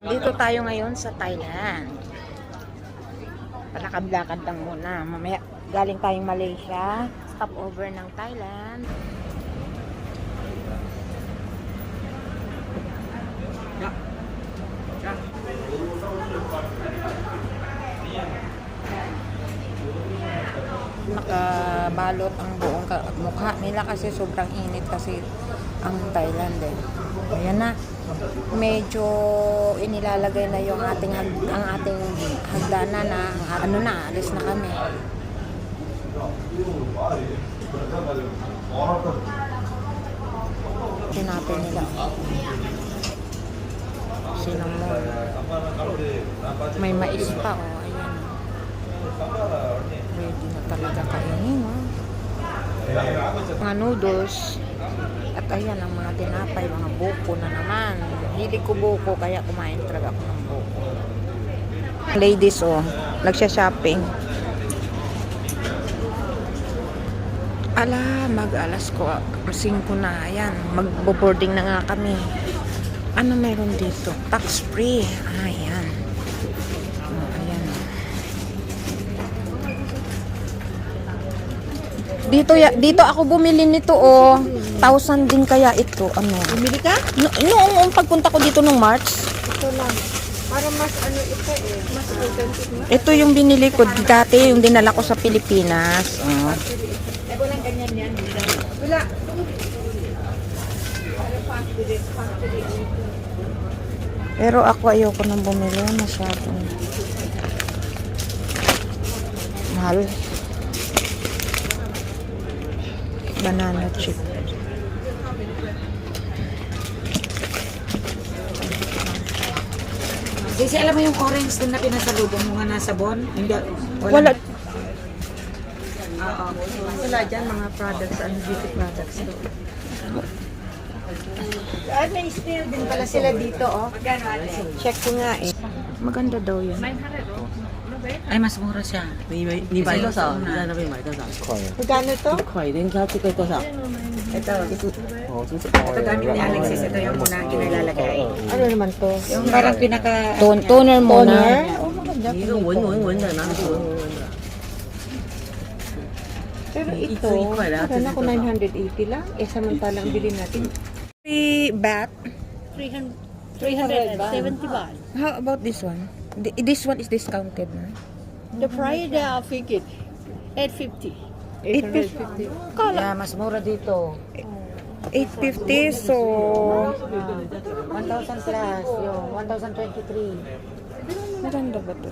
Dito tayo ngayon sa Thailand. Palakad-lakad lang muna. Mamaya galing tayong Malaysia. Stop over ng Thailand. Nakabalot ang buong mukha nila kasi sobrang init kasi ang Thailand eh. Ayan na. Medyo inilalagay na yung ating ang ating hagdanan na ano na, alis na kami. Tinapin nila. Cinnamon. May mais pa oh, ayan. Ready na talaga kainin, oh. Mga noodles. At ayan ang mga tinapay, mga buko na naman. Hindi ko buko, kaya kumain talaga ako ng buko. Ladies, oh, nagsha-shopping. Ala, mag-alas ko, 5 na, ayan. Mag-boarding na nga kami. Ano meron dito? Tax free. Ayan. Oh, ayan. Dito ako bumili nito, oh. 1,000 din kaya ito, ano. Bumili ka? Noong pagpunta ko dito nung March. Ito lang. Para mas ano ito eh. Mas authentic na. Ito yung binili ko dati, yung dinala ko sa Pilipinas. Oh. Eh, walang ganyan yan. Wala. Pero ako ayoko nang bumili. Masyadong mahal. Banana chip. Kasi alam mo yung orange din na pinasalubong mo nga nasa bon? Hindi. Wala. Oo. Wala dyan mga products, beauty products. Ay, may snail din pala sila dito, oh. Check ko nga eh. Maganda daw yun. Ay, mas mura siya. 你买多少？你在那边买多少？ Magkano to? 1块，人家这个多少？ Ito. 哦，这是 Ito gamit ni Alexis. Ito yung muna kinilalagay. Ano naman to? Yung parang pinaka... Toner muna. Oh, maganda. 你一个闻闻闻的，拿去闻闻闻的。 Pero Ito, ito, ikwa lang. parang ako 980 lang. Eh, samantalang bilhin natin. 3 baht. 370 baht. How about this one? This one is discounted na. The price they are figured 850. 850. Kala Yeah, mas mura dito. 850, so 1,000 plus. Yung 1,023. maganda ba to?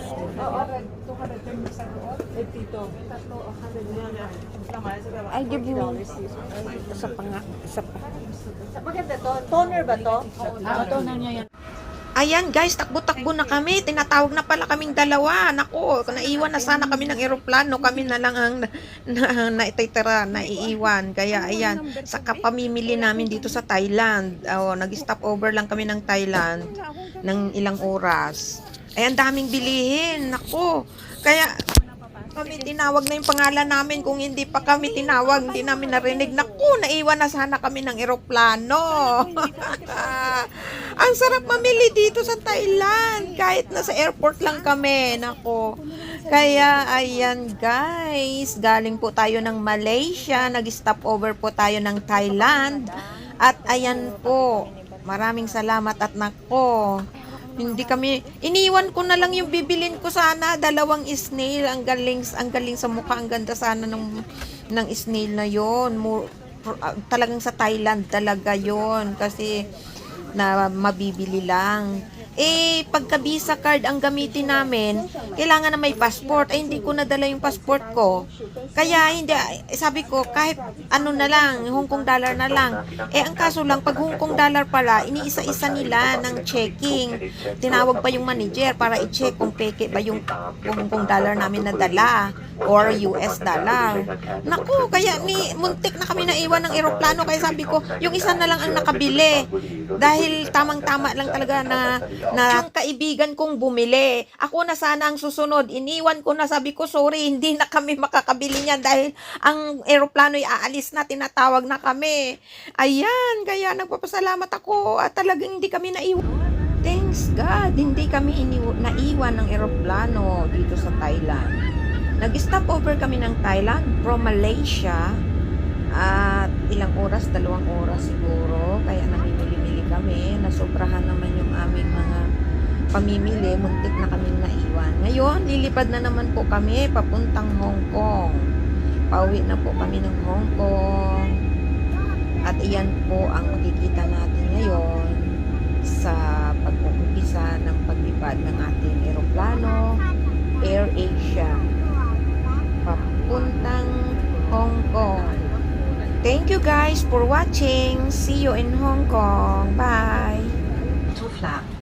I'll give you sa panga sa Maganda to. Toner ba to? Toner niya yan. Ayan guys, takbo-takbo na kami. Tinatawag na pala kaming dalawa. Nako, naiwan na sana kami ng eroplano. Kami na lang ang naititira, naiiwan. Kaya ayan, sa kapamimili namin dito sa Thailand. Oh, nag-stop over lang kami ng Thailand ng ilang oras. Ay, ang daming bilihin. Nako, kaya kami tinawag na yung pangalan namin. Kung hindi pa kami tinawag, hindi namin narinig. Naku, naiwan na sana kami ng eroplano. Ang sarap mamili dito sa Thailand. Kahit nasa airport lang kami. Naku. Kaya, ayan guys. Galing po tayo ng Malaysia. Nag-stop over po tayo ng Thailand. At ayan po. Maraming salamat at nako. Hindi kami, iniwan ko na lang yung bibilin ko sana, 2 snail, ang galing sa mukha, ang ganda sana ng snail na yon. Talagang sa Thailand talaga yon kasi na mabibili lang. Eh, pagka Visa card ang gamitin namin, kailangan na may passport. Eh, hindi ko nadala yung passport ko. Kaya, hindi, sabi ko, kahit ano na lang, Hong Kong dollar na lang. Eh, ang kaso lang, pag Hong Kong dollar pala, iniisa-isa nila ng checking. Tinawag pa yung manager para i-check kung peke ba yung Hong Kong dollar namin nadala or US dollar. Naku, kaya muntik na kami naiwan ng eroplano. Kaya sabi ko, yung isa na lang ang nakabili. Dahil tamang-tama lang talaga na yung kaibigan kong bumili. Ako na sana ang susunod. Iniwan ko na, sabi ko, sorry, hindi na kami makakabili niyan dahil ang eroplano ay aalis na, tinatawag na kami. Ayan, kaya nagpapasalamat ako at talagang hindi kami naiwan. Thanks God, hindi kami naiwan ng eroplano dito sa Thailand. Nag-stop over kami ng Thailand from Malaysia at ilang oras, 2 oras siguro. Kaya namimili-mili kami. Nasobrahan naman yung aming mga pamimili. Muntik na kaming naiwan. Ngayon, lilipad na naman po kami papuntang Hong Kong. Pauwi na po kami ng Hong Kong. At iyan po ang makikita natin ngayon sa pag-uumpisa ng paglipad ng ating eroplano, Air Asia, papuntang Hong Kong. Thank you guys for watching. See you in Hong Kong. Bye.